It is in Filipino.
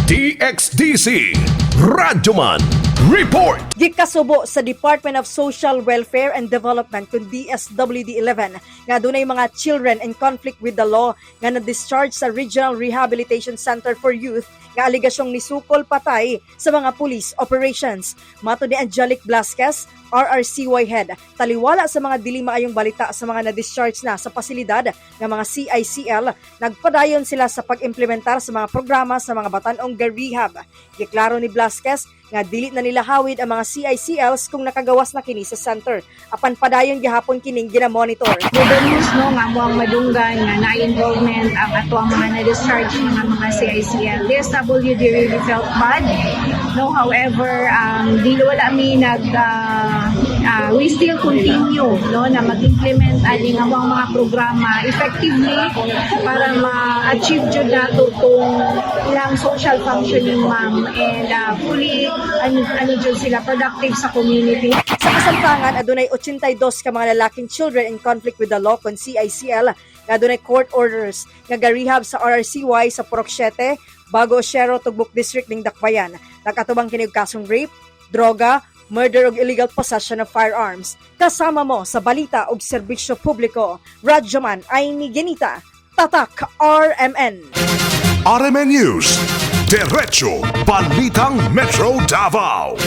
DXDC Radyoman Report. Gikasubo sa Department of Social Welfare and Development kung Dswd-11 nga adunay mga children in conflict with the law nga na-discharge sa Regional Rehabilitation Center for Youth nga alegasyong nisukol patay sa mga police operations. Matud ni Angelic Blasquez, RRCY Head, taliwala sa mga dili maayong balita sa mga na-discharge na sa pasilidad ng mga CICL, nagpadayon sila sa pagimplementar sa mga programa sa mga batan-ong ga-rehab. Giklaro ni Blasquez nga dili na nila hawid ang mga CICLs kung nakagawas na kini sa center. Apan padayon gihapon kining ginamonitor. Good news no nga mo ang madunggan nga na-involvement ang ato ang mga na-discharge mga CICL. Dswd really felt bad. No, however, wala mi we still continue no na mag-implement aning among mga programa effectively para ma-achieve jud nato tong ilang social functioning ma'am and fully jud sila productive sa community. Sa kasamtangan, adunay 82 ka mga lalaking children in conflict with the law kon CICL nga adunay court orders nga ga-rehab sa RRCY sa Purok 7, Bago Oshiro, Tugbok District ning Dakbayan. Nagkatubang kini og kasong rape, droga, murder ug illegal possession of firearms. Kasama mo sa balita ug serbisyo publiko. Radyoman ay ni Genita, Tatak RMN. RMN News, Diretso Balitang Metro Davao.